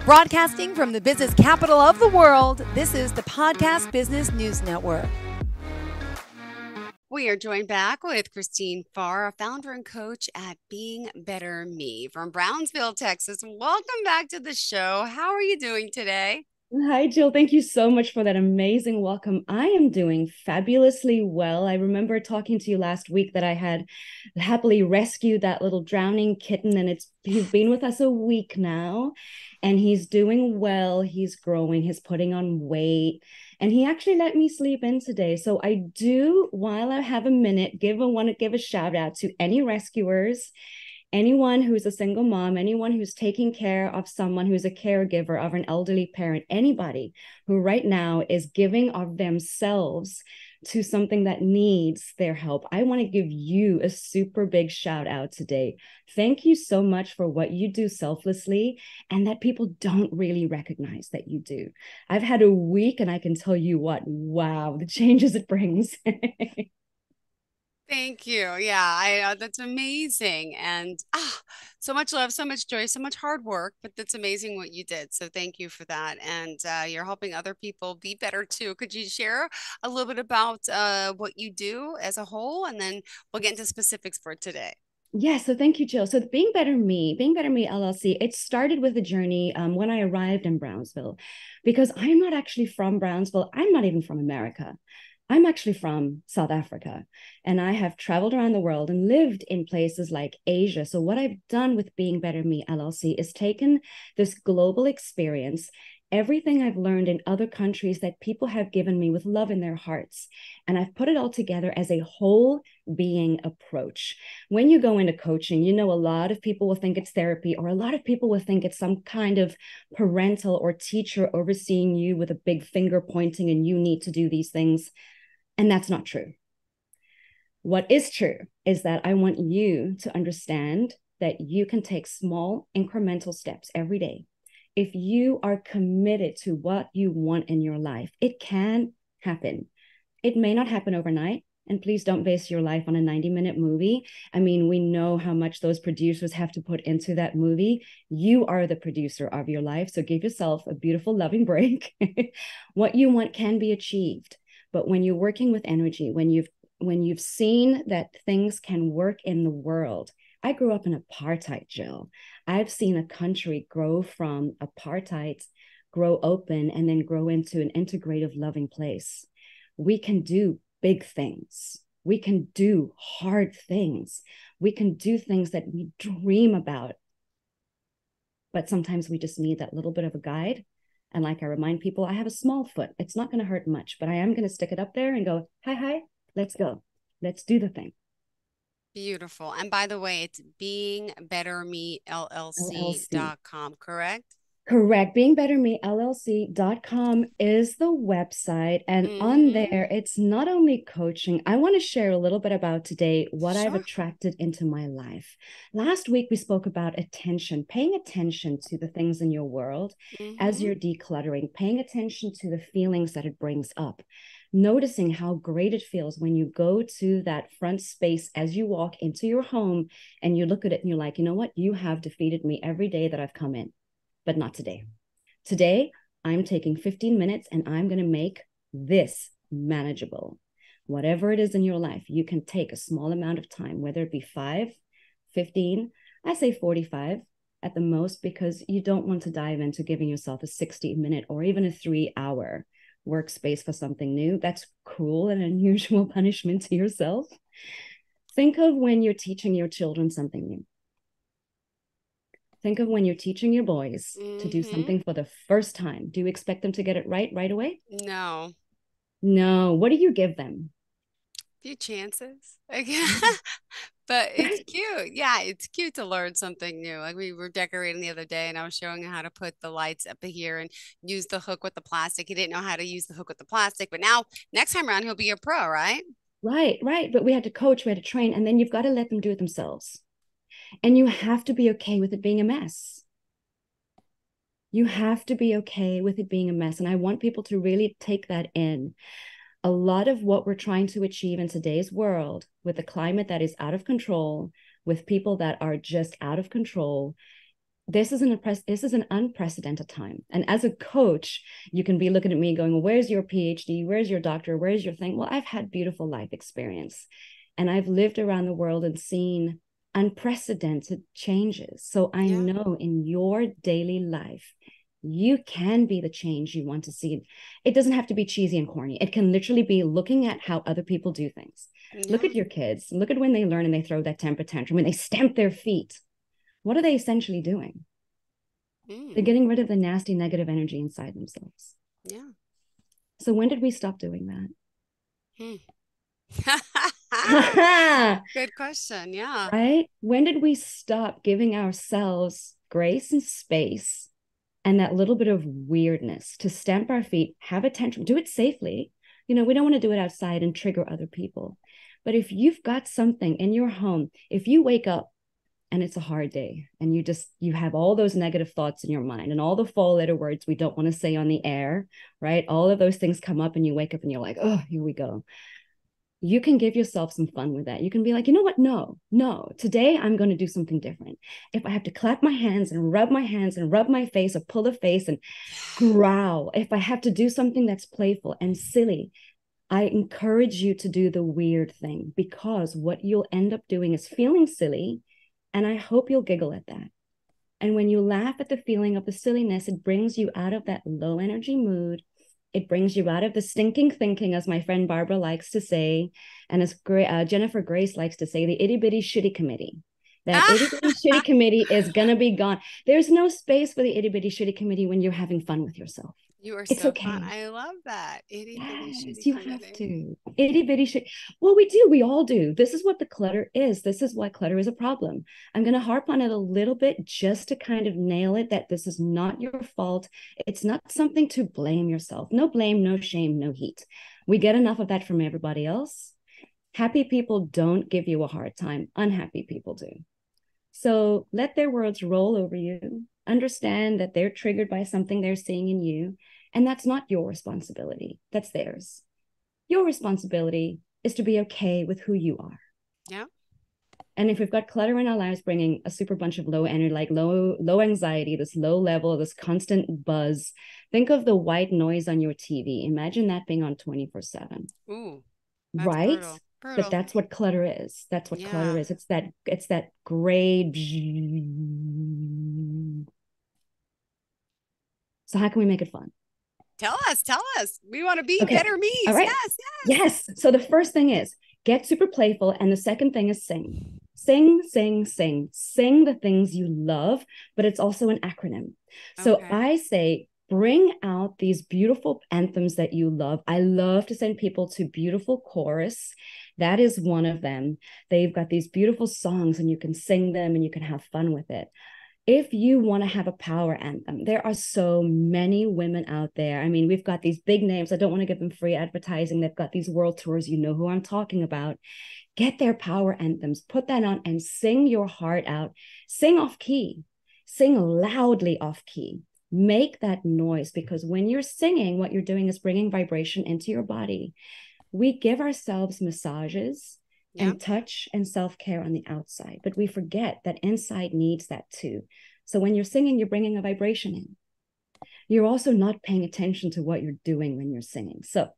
Broadcasting from the business capital of the world, this is the Podcast Business News Network. We are joined back with Christine Farr, founder and coach at Being Better Me from Brownsville, Texas. Welcome back to the show. How are you doing today? Hi, Jill. Thank you so much for that amazing welcome. I am doing fabulously well. I remember talking to you last week that I had happily rescued that little drowning kitten, and he's been with us a week now, and he's doing well. He's growing, he's putting on weight, and he actually let me sleep in today. So I do, while I have a minute, want to give a shout out to any rescuers, anyone who's a single mom, anyone who's taking care of someone who's a caregiver of an elderly parent, anybody who right now is giving of themselves to something that needs their help. I want to give you a super big shout out today. Thank you so much for what you do selflessly and that people don't really recognize that you do. I've had a week and I can tell you what, wow, the changes it brings. Thank you. Yeah, that's amazing. And so much love, so much joy, so much hard work, but that's amazing what you did. So thank you for that. And you're helping other people be better too. Could you share a little bit about what you do as a whole? And then we'll get into specifics for today. Yeah, so thank you, Jill. So Being Better Me LLC, it started with a journey when I arrived in Brownsville, because I'm not actually from Brownsville. I'm not even from America. I'm actually from South Africa, and I have traveled around the world and lived in places like Asia. So what I've done with Being Better Me LLC is taken this global experience, everything I've learned in other countries that people have given me with love in their hearts, and I've put it all together as a whole being approach. When you go into coaching, you know, a lot of people will think it's therapy, or a lot of people will think it's some kind of parental or teacher overseeing you with a big finger pointing and you need to do these things. And that's not true. What is true is that I want you to understand that you can take small incremental steps every day. If you are committed to what you want in your life, it can happen. It may not happen overnight. And please don't base your life on a 90-minute movie. I mean, we know how much those producers have to put into that movie. You are the producer of your life. So give yourself a beautiful, loving break. What you want can be achieved. But when you're working with energy, when you've seen that things can work in the world, I grew up in apartheid, Jill. I've seen a country grow from apartheid, grow open, and then grow into an integrative, loving place. We can do big things. We can do hard things. We can do things that we dream about. But sometimes we just need that little bit of a guide. And like I remind people, I have a small foot. It's not going to hurt much, but I am going to stick it up there and go, hi, let's go. Let's do the thing. Beautiful. And by the way, it's beingbettermellc.com, correct? Correct. beingbettermellc.com is the website. And on there, it's not only coaching. I want to share a little bit about today what I've attracted into my life. Last week, we spoke about attention, paying attention to the things in your world as you're decluttering, paying attention to the feelings that it brings up, noticing how great it feels when you go to that front space as you walk into your home and you look at it and you're like, you know what? You have defeated me every day that I've come in. But not today. Today, I'm taking 15 minutes and I'm going to make this manageable. Whatever it is in your life, you can take a small amount of time, whether it be 5, 15, I say 45 at the most, because you don't want to dive into giving yourself a 60-minute or even a 3-hour workspace for something new. That's cruel and unusual punishment to yourself. Think of when you're teaching your children something new. Think of when you're teaching your boys to do something for the first time. Do you expect them to get it right away? No. No. What do you give them? A few chances. But it's cute. Yeah, it's cute to learn something new. Like we were decorating the other day and I was showing him how to put the lights up here and use the hook with the plastic. He didn't know how to use the hook with the plastic, but now next time around he'll be a pro, right? Right. But we had to coach, we had to train, and then you've got to let them do it themselves. And you have to be okay with it being a mess. You have to be okay with it being a mess. And I want people to really take that in. A lot of what we're trying to achieve in today's world, with a climate that is out of control, with people that are just out of control, this is an unprecedented time. And as a coach, you can be looking at me going, well, where's your PhD? Where's your doctor? Where's your thing? Well, I've had beautiful life experience, and I've lived around the world and seen unprecedented changes. So I know in your daily life, you can be the change you want to see. It doesn't have to be cheesy and corny. It can literally be looking at how other people do things. Look at your kids. Look at when they learn and they throw that temper tantrum, when they stamp their feet. What are they essentially doing? They're getting rid of the nasty negative energy inside themselves. Yeah. So when did we stop doing that? Good question. Yeah. Right? When did we stop giving ourselves grace and space and that little bit of weirdness to stamp our feet, have a tantrum, do it safely? We don't want to do it outside and trigger other people. But if you've got something in your home, if you wake up and it's a hard day and you have all those negative thoughts in your mind and all the 4-letter words we don't want to say on the air, right? All of those things come up and you wake up and you're like, oh, here we go. You can give yourself some fun with that. You can be like, you know what? No, today I'm going to do something different. If I have to clap my hands and rub my face or pull a face and growl, if I have to do something that's playful and silly, I encourage you to do the weird thing, because what you'll end up doing is feeling silly. And I hope you'll giggle at that. And when you laugh at the feeling of the silliness, it brings you out of that low energy mood. It brings you out of the stinking thinking, as my friend Barbara likes to say, and as Jennifer Grace likes to say, the itty bitty shitty committee. That itty bitty shitty committee is going to be gone. There's no space for the itty bitty shitty committee when you're having fun with yourself. You are It's so okay. fun. I love that. Itty bitty shitty You committee. have to. Itty bitty shit. Well, we do. We all do. This is what the clutter is. This is why clutter is a problem. I'm going to harp on it a little bit just to kind of nail it, that this is not your fault. It's not something to blame yourself. No blame, no shame, no heat. We get enough of that from everybody else. Happy people don't give you a hard time. Unhappy people do. So let their words roll over you. Understand that they're triggered by something they're seeing in you. And that's not your responsibility. That's theirs. Your responsibility is to be okay with who you are. Yeah. And if we've got clutter in our lives bringing a super bunch of low energy, like low anxiety, this low level, this constant buzz, think of the white noise on your TV. Imagine that being on 24/7. Ooh, that's right? brutal. But that's what clutter is. That's what clutter is. It's that gray. So how can we make it fun? Tell us. We want to be better me's. All right. Yes. So the first thing is get super playful. And the second thing is sing. Sing the things you love, but it's also an acronym. So I say, bring out these beautiful anthems that you love. I love to send people to Beautiful Chorus. That is one of them. They've got these beautiful songs and you can sing them and you can have fun with it. If you want to have a power anthem, there are so many women out there. I mean, we've got these big names. I don't want to give them free advertising. They've got these world tours. You know who I'm talking about. Get their power anthems, put that on and sing your heart out. Sing off key, sing loudly off key. Make that noise, because when you're singing, what you're doing is bringing vibration into your body. We give ourselves massages and touch and self-care on the outside, but we forget that inside needs that too. So when you're singing, you're bringing a vibration in. You're also not paying attention to what you're doing when you're singing. So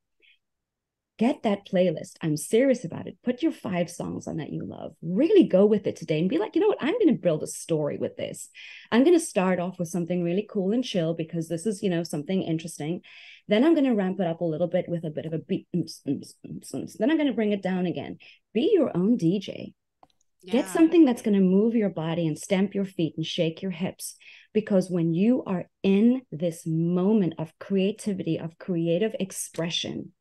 get that playlist. I'm serious about it. Put your 5 songs on that you love. Really go with it today and be like, you know what? I'm going to build a story with this. I'm going to start off with something really cool and chill because this is, something interesting. Then I'm going to ramp it up a little bit with a bit of a beat. Then I'm going to bring it down again. Be your own DJ. Get something that's going to move your body and stamp your feet and shake your hips. Because when you are in this moment of creativity, of creative expression,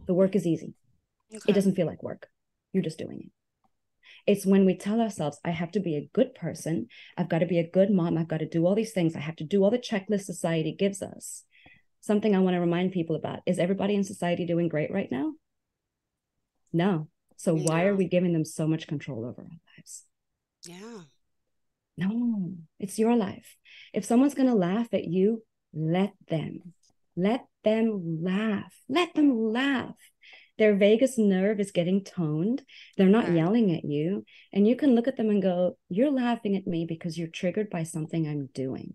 the work is easy. It doesn't feel like work. You're just doing it. It's when we tell ourselves, I have to be a good person. I've got to be a good mom. I've got to do all these things. I have to do all the checklists society gives us. Something I want to remind people about is everybody in society doing great right now? No. So why are we giving them so much control over our lives? Yeah. No, it's your life. If someone's going to laugh at you, let them. Let them laugh. Let them laugh. Their vagus nerve is getting toned. They're not Okay. yelling at you. And you can look at them and go, you're laughing at me because you're triggered by something I'm doing.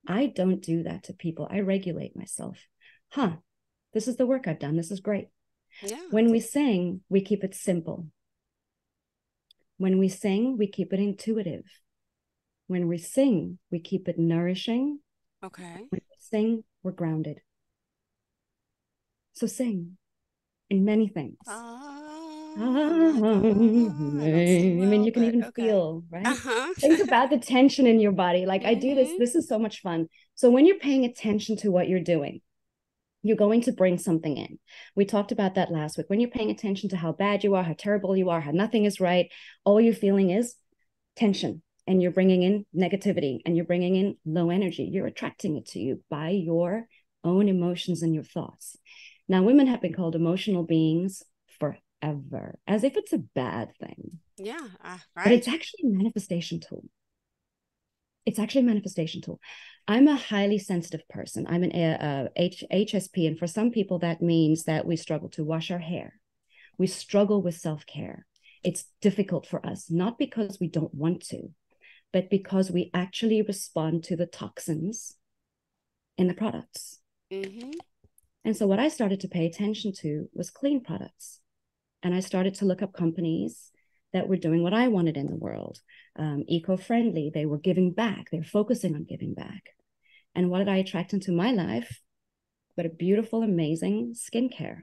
I don't do that to people. I regulate myself. This is the work I've done. This is great. Yeah. When we sing, we keep it simple. When we sing, we keep it intuitive. When we sing, we keep it nourishing. Okay. When we sing, we're grounded. So sing in many things. I don't sing mean, well, you can but even okay. feel, right? Uh-huh. Think about the tension in your body. Like I do Mhm. this is so much fun. So when you're paying attention to what you're doing, you're going to bring something in. We talked about that last week. When you're paying attention to how bad you are, how terrible you are, how nothing is right, all you're feeling is tension. And you're bringing in negativity and you're bringing in low energy. You're attracting it to you by your own emotions and your thoughts. Now, women have been called emotional beings forever, as if it's a bad thing. Yeah, But right. it's actually a manifestation tool. It's actually a manifestation tool. I'm a highly sensitive person. I'm an HSP. And for some people, that means that we struggle to wash our hair. We struggle with self-care. It's difficult for us, not because we don't want to, but because we actually respond to the toxins in the products. Mm-hmm. And so what I started to pay attention to was clean products. And I started to look up companies that were doing what I wanted in the world, eco-friendly. They were giving back. They're focusing on giving back. And what did I attract into my life? But a beautiful, amazing skincare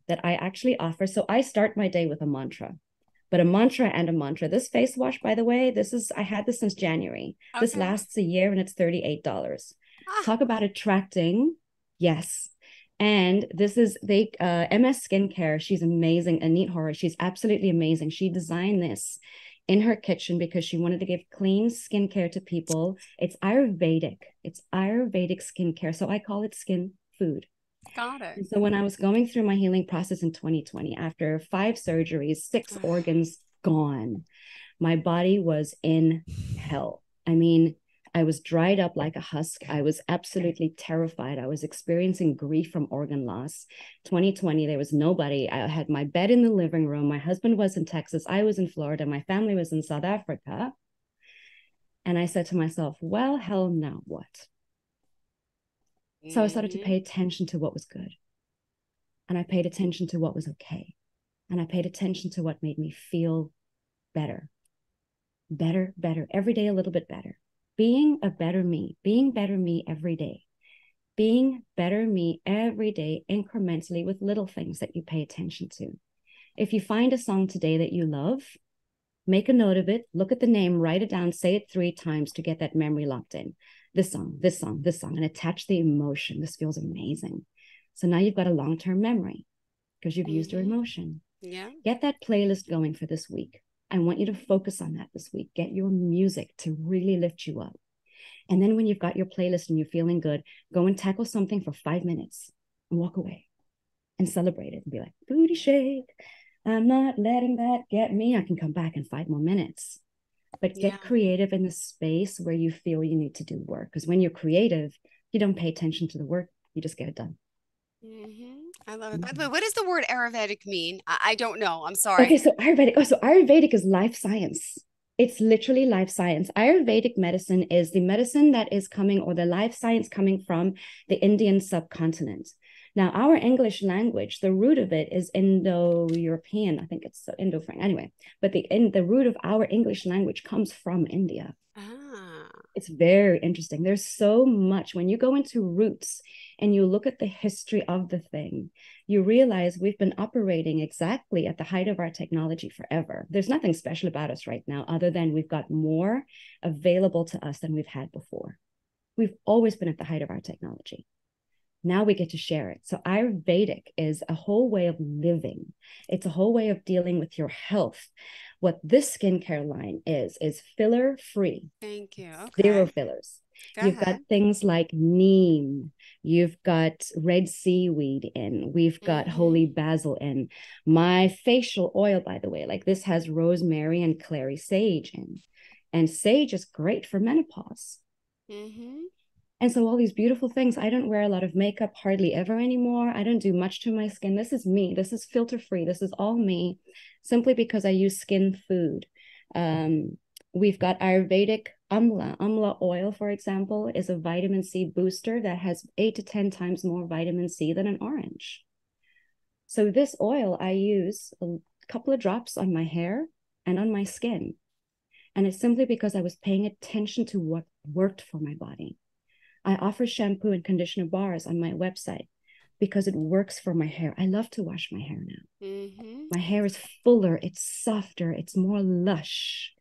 that I actually offer. So I start my day with a mantra, but a mantra and a mantra. This face wash, by the way, I had this since January. This Okay. lasts a year and it's $38. Ah, Talk about attracting. Yes. And this is MS Skincare. She's amazing. Anit Horror. She's absolutely amazing. She designed this in her kitchen because she wanted to give clean skincare to people. It's Ayurvedic. It's Ayurvedic skincare. So I call it skin food. got it. And so when I was going through my healing process in 2020, after 5 surgeries, 6 organs gone, my body was in hell. I mean, I was dried up like a husk. I was absolutely terrified. I was experiencing grief from organ loss. 2020, there was nobody. I had my bed in the living room. My husband was in Texas. I was in Florida. My family was in South Africa. And I said to myself, well, hell, now what? So I started to Mm-hmm. pay attention to what was good. And I paid attention to what was okay. And I paid attention to what made me feel better, every day a little bit better. Being better me every day. Being better me every day incrementally with little things that you pay attention to. If you find a song today that you love, make a note of it, look at the name, write it down, say it 3 times to get that memory locked in. This song, this song, this song, and attach the emotion. This feels amazing. So now you've got a long-term memory because you've used your emotion. Yeah. Get that playlist going for this week. I want you to focus on that this week. Get your music to really lift you up. And then when you've got your playlist and you're feeling good, go and tackle something for 5 minutes and walk away and celebrate it and be like, booty shake. I'm not letting that get me. I can come back in 5 more minutes. But Yeah. get creative in the space where you feel you need to do work. Because when you're creative, you don't pay attention to the work. You just get it done. Mm-hmm. I love it. By the way, what does the word Ayurvedic mean? I don't know. I'm sorry. Okay, so Ayurvedic. Oh, so Ayurvedic is life science. It's literally life science. Ayurvedic medicine is the medicine that is coming, or the life science coming from the Indian subcontinent. Now, our English language, the root of it is Indo-European. I think it's Indo-Franc. Anyway, but the root of our English language comes from India. Ah. It's very interesting. There's so much. When you go into roots and you look at the history of the thing, you realize we've been operating exactly at the height of our technology forever. There's nothing special about us right now, other than we've got more available to us than we've had before. We've always been at the height of our technology. Now we get to share it. So Ayurvedic is a whole way of living. It's a whole way of dealing with your health. What this skincare line is filler free. Thank you. 0 Okay. fillers. Go You've got ahead. things like neem. You've got red seaweed in. We've got holy basil in. My facial oil, by the way, like this has rosemary and clary sage in. And sage is great for menopause. Mm-hmm. And so all these beautiful things, I don't wear a lot of makeup hardly ever anymore. I don't do much to my skin. This is me. This is filter free. This is all me, simply because I use skin food. We've got Ayurvedic Amla. Amla oil, for example, is a vitamin C booster that has 8 to 10 times more vitamin C than an orange. So this oil I use a couple of drops on my hair and on my skin. And it's simply because I was paying attention to what worked for my body. I offer shampoo and conditioner bars on my website because it works for my hair. I love to wash my hair now. Mm-hmm. My hair is fuller, it's softer, it's more lush.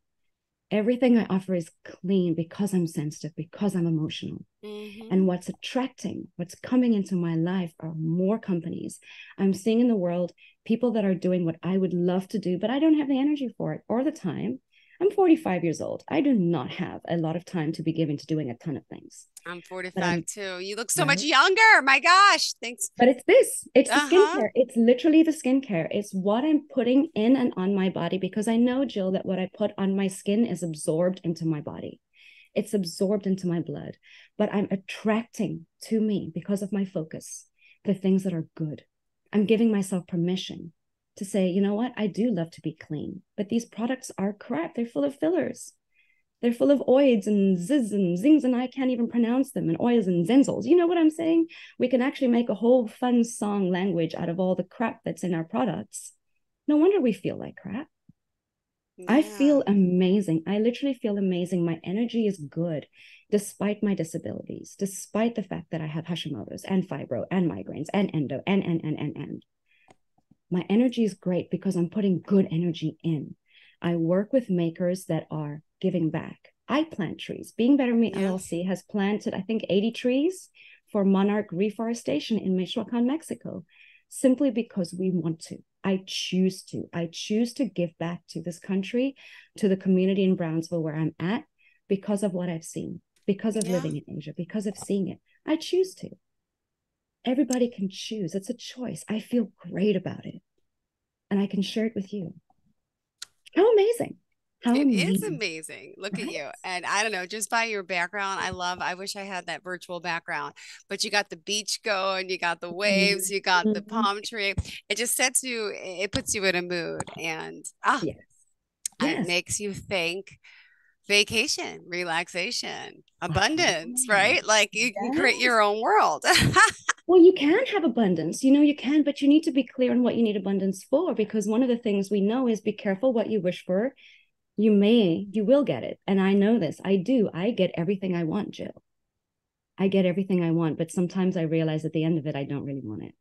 Everything I offer is clean because I'm sensitive, because I'm emotional. Mm-hmm. And what's attracting, what's coming into my life are more companies. I'm seeing in the world people that are doing what I would love to do, but I don't have the energy for it or the time. I'm 45 years old. I do not have a lot of time to be given to doing a ton of things. I'm 45 too. You look so much younger. My gosh. Thanks. But it's this. It's the skincare. It's literally the skincare. It's what I'm putting in and on my body, because I know, Jill, that what I put on my skin is absorbed into my body. It's absorbed into my blood. But I'm attracting to me, because of my focus, the things that are good. I'm giving myself permission to say, you know what? I do love to be clean, but these products are crap. They're full of fillers. They're full of oids and ziz and zings, and I can't even pronounce them, and oils and zenzels. You know what I'm saying? We can actually make a whole fun song language out of all the crap that's in our products. No wonder we feel like crap. Yeah. I feel amazing. I literally feel amazing. My energy is good, despite my disabilities, despite the fact that I have Hashimoto's and fibro and migraines and endo and. My energy is great because I'm putting good energy in. I work with makers that are giving back. I plant trees. Being Better Me LLC has planted, I think, 80 trees for monarch reforestation in Michoacan, Mexico, simply because we want to. I choose to. I choose to give back to this country, to the community in Brownsville where I'm at, because of what I've seen, because of living in Asia, because of seeing it. I choose to. Everybody can choose. It's a choice. I feel great about it. And I can share it with you. How amazing. How amazing. It is amazing. Look at you. And I don't know, just by your background, I wish I had that virtual background, but you got the beach going, you got the waves, you got the palm tree. It just it puts you in a mood, and it makes you think vacation, relaxation, abundance, right? Like you can create your own world. Well, you can have abundance, you can, but you need to be clear on what you need abundance for, because one of the things we know is be careful what you wish for. You will get it. And I know this. I do. I get everything I want, Jill. I get everything I want, but sometimes I realize at the end of it, I don't really want it.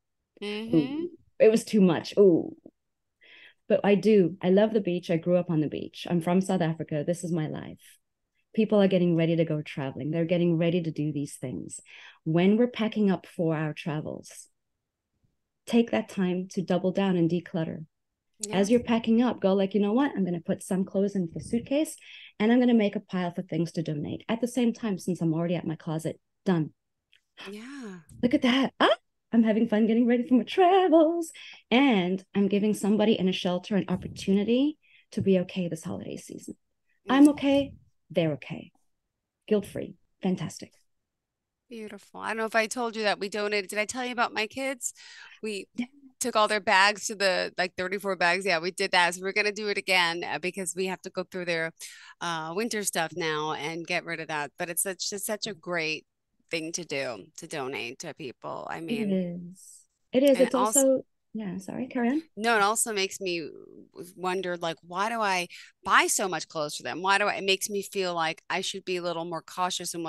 Mm-hmm. It was too much. Ooh. But I do. I love the beach. I grew up on the beach. I'm from South Africa. This is my life. People are getting ready to go traveling. They're getting ready to do these things. When we're packing up for our travels, take that time to double down and declutter. Yeah. As you're packing up, go like, you know what? I'm going to put some clothes into the suitcase, and I'm going to make a pile for things to donate. At the same time, since I'm already at my closet, done. Yeah. Look at that. I'm having fun getting ready for my travels. And I'm giving somebody in a shelter an opportunity to be okay this holiday season. I'm okay. They're okay. Guilt-free. Fantastic. Beautiful. I don't know if I told you that we donated. Did I tell you about my kids? We took all their bags to the 34 bags. Yeah, we did that. So we're going to do it again because we have to go through their winter stuff now and get rid of that. But it's such a great thing to do, to donate to people. I mean, it is. It's also yeah, sorry, carry on. No, it also makes me wonder, like, why do I buy so much clothes for them? It makes me feel like I should be a little more cautious in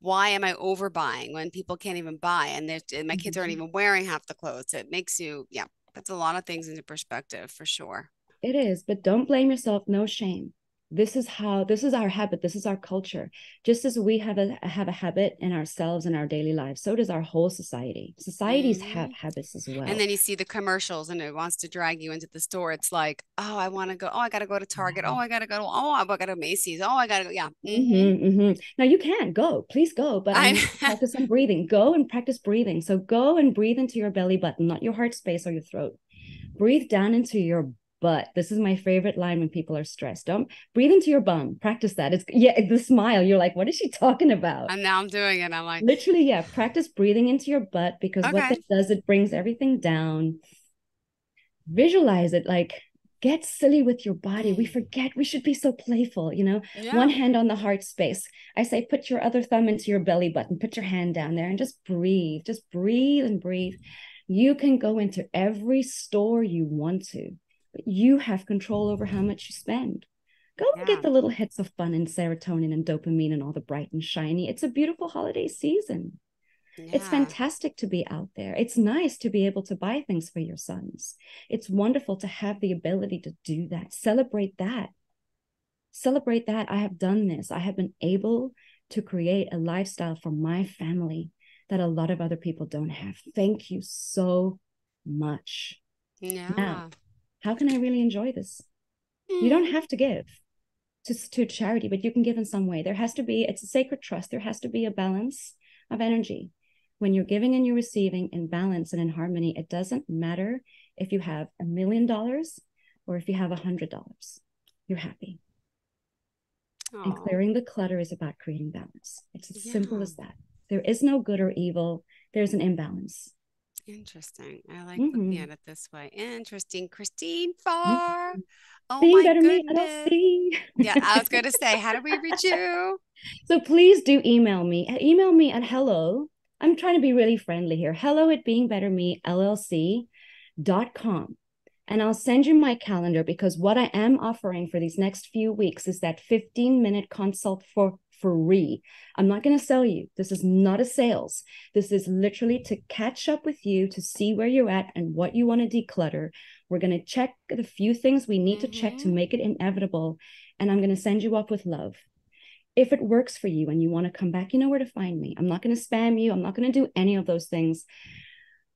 why am I overbuying when people can't even buy, and my kids aren't even wearing half the clothes? It makes you, that's a lot of things into perspective for sure. It is, but don't blame yourself. No shame. This is our habit. This is our culture. Just as we have a habit in ourselves in our daily lives, so does our whole society. Societies have habits as well. And then you see the commercials and it wants to drag you into the store. It's like, oh, I want to go. Oh, I got to go to Target. Oh, I got to go. Oh, I got to Macy's. Oh, I got to go. Yeah. Now you can go, please go, but I practice some breathing. Go and practice breathing. So go and breathe into your belly button, not your heart space or your throat. Breathe down into your butt. This is my favorite line when people are stressed. Don't breathe into your bum. Practice that. It's the smile. You're like, what is she talking about? And now I'm doing it. I'm like, literally, yeah. Practice breathing into your butt, because what okay. that does, it brings everything down. Visualize it, like get silly with your body. We forget we should be so playful, Yeah. One hand on the heart space. I say, put your other thumb into your belly button, put your hand down there and just breathe and breathe. You can go into every store you want to, but you have control over how much you spend. Go and get the little hits of fun and serotonin and dopamine and all the bright and shiny. It's a beautiful holiday season. Yeah. It's fantastic to be out there. It's nice to be able to buy things for your sons. It's wonderful to have the ability to do that. Celebrate that. Celebrate that. I have done this. I have been able to create a lifestyle for my family that a lot of other people don't have. Thank you so much. Yeah. Now, how can I really enjoy this? You don't have to give to charity, but you can give in some way. It's a sacred trust. There has to be a balance of energy. When you're giving and you're receiving in balance and in harmony, it doesn't matter if you have $1 million or if you have $100. You're happy. Aww. And clearing the clutter is about creating balance. It's as simple as that. There is no good or evil. There's an imbalance. Interesting. I like looking at it this way. Interesting. Christine Farr. Oh Being my Better Me, goodness. LLC. Yeah, I was going to say, how do we reach you? So please do email me. Email me at hello. I'm trying to be really friendly here. hello@beingbettermellc.com. And I'll send you my calendar, because what I am offering for these next few weeks is that 15-minute consult for free. I'm not going to sell you. This is not a sales. This is literally to catch up with you, to see where you're at and what you want to declutter. We're going to check the few things we need to check to make it inevitable. And I'm going to send you off with love. If it works for you and you want to come back, you know where to find me. I'm not going to spam you. I'm not going to do any of those things.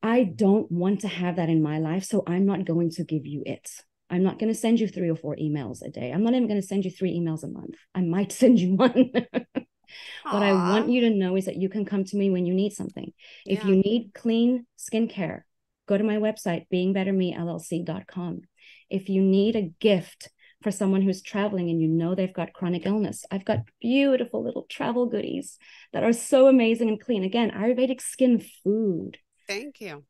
I don't want to have that in my life, so I'm not going to give you it. I'm not going to send you 3 or 4 emails a day. I'm not even going to send you 3 emails a month. I might send you one. What I want you to know is that you can come to me when you need something. Yeah. If you need clean skincare, go to my website, beingbettermellc.com. If you need a gift for someone who's traveling and you know they've got chronic illness, I've got beautiful little travel goodies that are so amazing and clean. Again, Ayurvedic skin food. Thank you.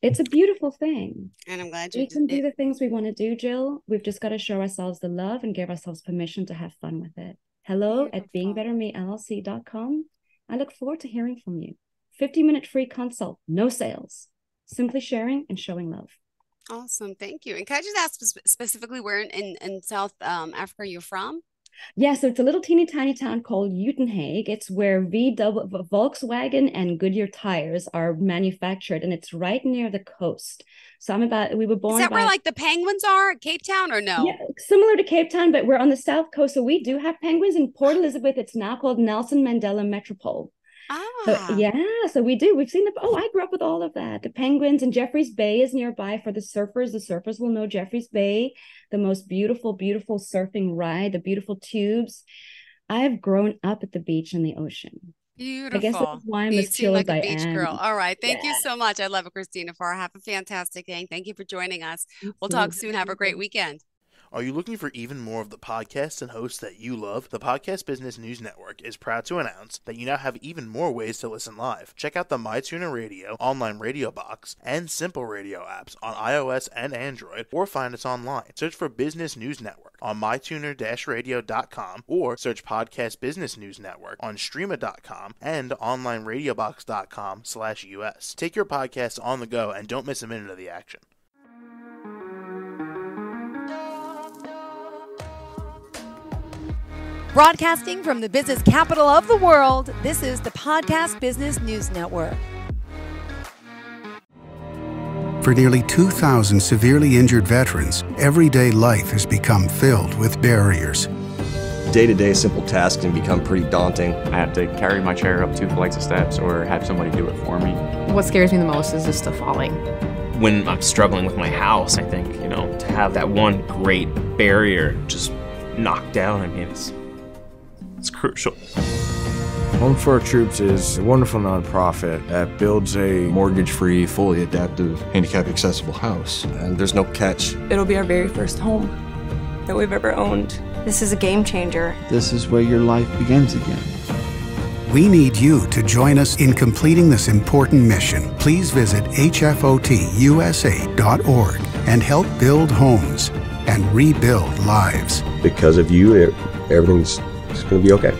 It's a beautiful thing. And I'm glad we can do the things we want to do, Jill. We've just got to show ourselves the love and give ourselves permission to have fun with it. hello@beingbettermellc.com. I look forward to hearing from you. 50-minute free consult, no sales. Simply sharing and showing love. Awesome. Thank you. And can I just ask specifically where in South Africa you're from? Yeah, so it's a little teeny tiny town called Uitenhage. It's where Volkswagen and Goodyear tires are manufactured, and it's right near the coast. So we were born. Is that where like the penguins are at Cape Town, or no? Yeah, similar to Cape Town, but we're on the south coast. So we do have penguins in Port Elizabeth. It's now called Nelson Mandela Metropole. So we do. We've seen I grew up with all of that. The penguins, and Jeffreys Bay is nearby for the surfers. The surfers will know Jeffreys Bay, the most beautiful, beautiful surfing ride, the beautiful tubes. I've grown up at the beach and the ocean. Beautiful. I guess that's why I'm as chill as I am. You seem like a beach girl. All right. Thank you so much. I love it, Christina Farr. Have a fantastic day. Thank you for joining us. We'll talk soon. Have a great weekend. Are you looking for even more of the podcasts and hosts that you love? The Podcast Business News Network is proud to announce that you now have even more ways to listen live. Check out the MyTuner Radio, online radio box, and Simple Radio apps on iOS and Android, or find us online. Search for Business News Network on mytuner-radio.com, or search Podcast Business News Network on streama.com and onlineradiobox.com/US. Take your podcast on the go and don't miss a minute of the action. Broadcasting from the business capital of the world, this is the Podcast Business News Network. For nearly 2,000 severely injured veterans, everyday life has become filled with barriers. Day-to-day simple tasks can become pretty daunting. I have to carry my chair up 2 flights of steps or have somebody do it for me. What scares me the most is just the falling. When I'm struggling with my house, I think, to have that one great barrier just knocked down, it's crucial. Home for Our Troops is a wonderful nonprofit that builds a mortgage-free, fully adaptive, handicap-accessible house. And there's no catch. It'll be our very first home that we've ever owned. This is a game changer. This is where your life begins again. We need you to join us in completing this important mission. Please visit hfotusa.org and help build homes and rebuild lives. Because of you, everything's going to be okay.